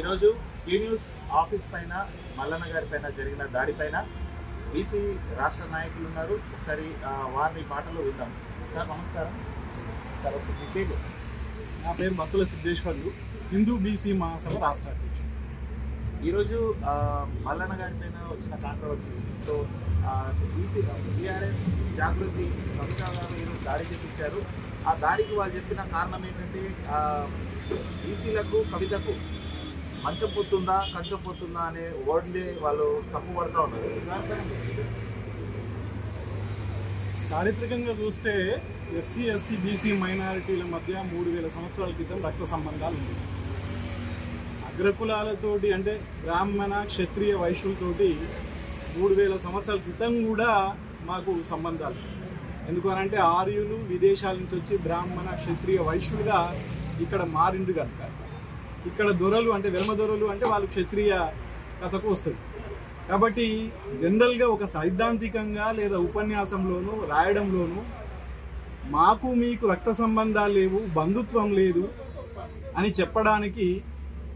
ఈరోజు tea news office పైన మల్లన్న గారి పైన జరిగిన దాడిపైన బీసీ రాష్ట్ర నాయకులు ఉన్నారు. ఒకసారి వారిని మాటలు విందాం. సార్ నమస్కారం. సార్ మీ పేరు? నా పేరు మత్తుల సిద్ధేశ్వర్లు, హిందూ బీసీ మహాసభ రాష్ట్ర అధ్యక్షుడు. ఈరోజు మల్లన్న గారి పైన వచ్చిన కాంట్రవర్సీ, సో బీసీ టీఆర్ఎస్ జాగృతి కవిత గారు దాడి చేపించారు. ఆ దాడికి వాళ్ళు చెప్పిన కారణం ఏంటంటే బీసీలకు కవితకు మంచం పొత్తుందా కంచం పొత్తుందా అనే వర్డ్లే వాళ్ళు తప్పు పడుతూ ఉన్నారు. చారిత్రకంగా చూస్తే ఎస్సీ ఎస్టీ బీసీ మైనారిటీల మధ్య 3000 సంవత్సరాల క్రితం రక్త సంబంధాలు ఉన్నాయి. అగ్రకులాలతోటి అంటే బ్రాహ్మణ క్షత్రియ వైశ్యులతోటి 3000 సంవత్సరాల క్రితం కూడా మాకు సంబంధాలు. ఎందుకనంటే ఆర్యులు విదేశాల నుంచి వచ్చి బ్రాహ్మణ క్షత్రియ వైశ్యులుగా ఇక్కడ మారిండు కనుక ఇక్కడ దొరలు అంటే వెలమ దొరలు అంటే వాళ్ళు క్షత్రియ కథకు వస్తుంది. కాబట్టి జనరల్గా ఒక సైద్ధాంతికంగా లేదా ఉపన్యాసంలోనూ రాయడంలోనూ మాకు మీకు రక్త సంబంధాలు లేవు, బంధుత్వం లేదు అని చెప్పడానికి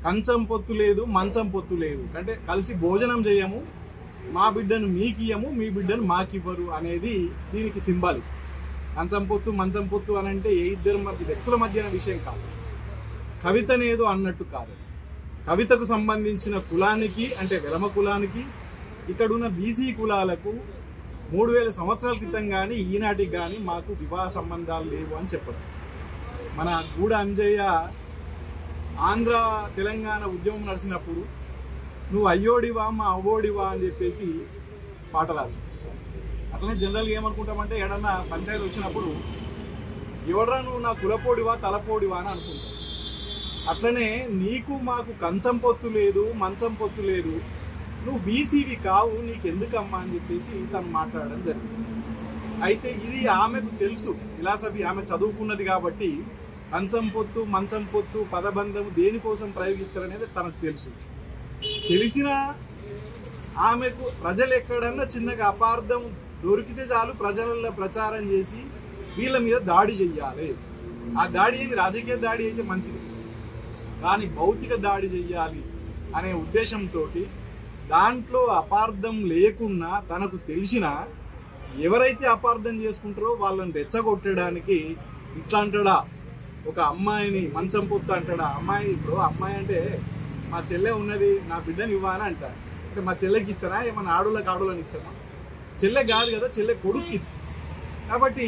కంచం పొత్తు లేదు, మంచం పొత్తు లేదు, అంటే కలిసి భోజనం చేయము, మా బిడ్డను మీకు ఇయ్యము, మీ బిడ్డను మాకివ్వరు అనేది దీనికి సింబాలిక్. కంచం పొత్తు మంచం పొత్తు అని అంటే ఏ ఇద్దరు వ్యక్తుల మధ్యన విషయం కాదు, కవితనేదో అన్నట్టు కాదు. కవితకు సంబంధించిన కులానికి అంటే వెలమ కులానికి ఇక్కడున్న బీసీ కులాలకు 3000 సంవత్సరాల క్రితం కానీ ఈనాటికి కానీ మాకు వివాహ సంబంధాలు లేవు అని చెప్పదు. మన గూడ అంజయ్య ఆంధ్ర తెలంగాణ ఉద్యమం నడిచినప్పుడు నువ్వు అయ్యోడివా మా అవ్వోడివా అని చెప్పేసి పాట రాసి, అట్లనే జనరల్గా ఏమనుకుంటామంటే ఏడన్నా పంచాయతీ వచ్చినప్పుడు ఎవడరా నువ్వు నా కులపోడివా తలపోడివా అని అనుకుంటావు. అట్లనే నీకు మాకు కంచం పొత్తు లేదు, మంచం పొత్తు లేదు, నువ్వు బీసీవి కావు, నీకు ఎందుకమ్మా అని చెప్పేసి తను మాట్లాడడం జరిగింది. అయితే ఇది ఆమెకు తెలుసు, ఫిలాసఫీ ఆమె చదువుకున్నది కాబట్టి కంచం పొత్తు మంచం పొత్తు పదబంధం దేనికోసం ప్రయోగిస్తారనేది తనకు తెలుసు. తెలిసిన ఆమెకు ప్రజలు ఎక్కడన్నా చిన్నగా అపార్థం దొరికితే చాలు ప్రజలలో ప్రచారం చేసి వీళ్ళ మీద దాడి చెయ్యాలి. ఆ దాడి ఏంటి, రాజకీయ దాడి అయితే మంచిది, కానీ భౌతిక దాడి చెయ్యాలి అనే ఉద్దేశంతో దాంట్లో అపార్థం లేకున్నా తనకు తెలిసిన ఎవరైతే అపార్థం చేసుకుంటారో వాళ్ళని రెచ్చగొట్టడానికి ఇట్లా అంటాడా, ఒక అమ్మాయిని మంచం పొత్తు అంటాడా. అమ్మాయి ఇప్పుడు అమ్మాయి అంటే మా చెల్లె ఉన్నది నా బిడ్డని ఇవ్వాలని అంటారు. అంటే మా చెల్లెకి ఇస్తారా, ఏమన్నా ఆడోళ్ళకి ఆడోళ్ళని ఇస్తారా? చెల్లె కాదు కదా, చెల్లె కొడుకు ఇస్తారు. కాబట్టి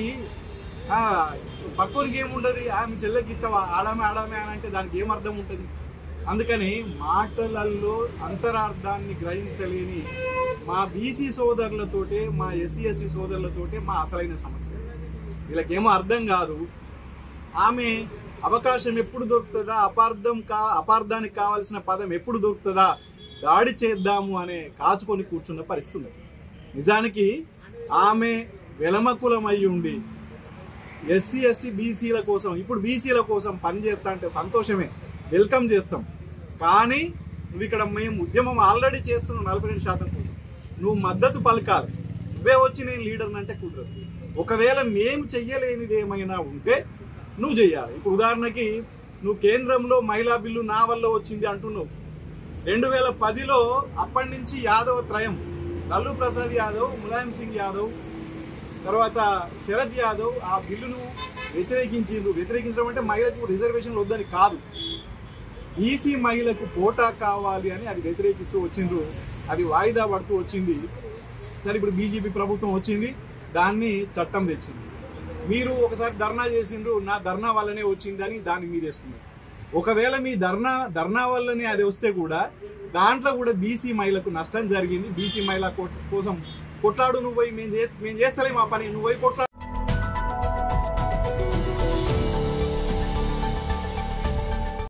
పక్కనికి ఏముంటుంది, ఆమె చెల్లెకి ఇస్తావా ఆడమే ఆడమే అని అంటే దానికి ఏం అర్థం ఉంటుంది. అందుకని మాటలలో అంతరార్థాన్ని గ్రహించలేని మా బీసీ సోదరులతోటే మా ఎస్సీ ఎస్టీ సోదరులతోటే మా అసలైన సమస్య. వీళ్ళకేమో అర్థం కాదు, ఆమె అవకాశం ఎప్పుడు దొరుకుతుందా, అపార్థానికి కావాల్సిన పదం ఎప్పుడు దొరుకుతుందా దాడి చేద్దాము అనే కాచుకొని కూర్చున్న పరిస్థితి. నిజానికి ఆమె వెలమ కులం అయి ఉండి ఎస్సీ ఎస్టీ బీసీల కోసం ఇప్పుడు బీసీల కోసం పనిచేస్తా అంటే సంతోషమే, వెల్కమ్ చేస్తాం. కానీ నువ్వు ఇక్కడ మేము ఉద్యమం ఆల్రెడీ చేస్తున్నాం 42% కోసం, నువ్వు మద్దతు పలకాలి. నువ్వే వచ్చి నేను లీడర్ని అంటే కుదరదు. ఒకవేళ మేము చెయ్యలేనిది ఏమైనా ఉంటే నువ్వు చెయ్యాలి. ఇప్పుడు ఉదాహరణకి నువ్వు కేంద్రంలో మహిళా బిల్లు నా వల్ల వచ్చింది అంటున్నావు. 2010లో అప్పటి నుంచి యాదవ్ త్రయం లల్లూ ప్రసాద్ యాదవ్, ములాయం సింగ్ యాదవ్, తర్వాత శరద్ యాదవ్ ఆ బిల్లును వ్యతిరేకించడం అంటే మహిళలకు రిజర్వేషన్లు వద్దని కాదు, ఈసీ మహిళకు కోటా కావాలి అని అది వ్యతిరేకిస్తూ వచ్చిండ్రు. అది వాయిదా పడుతూ వచ్చింది. సరే ఇప్పుడు బీజేపీ ప్రభుత్వం వచ్చింది, దాన్ని చట్టం తెచ్చింది. మీరు ఒకసారి ధర్నా చేసిండ్రు, నా ధర్నా వల్లనే వచ్చిందని దాన్ని మీరు వేసుకున్నారు. ఒకవేళ మీ ధర్నా వల్లనే అది వస్తే కూడా దాంట్లో కూడా బీసీ మహిళకు నష్టం జరిగింది. బీసీ మహిళ కోసం కొట్లాడు, నువ్వు పోయి మేము చేస్తలేము ఆ పని, నువ్వు పోయి కొట్లాడు.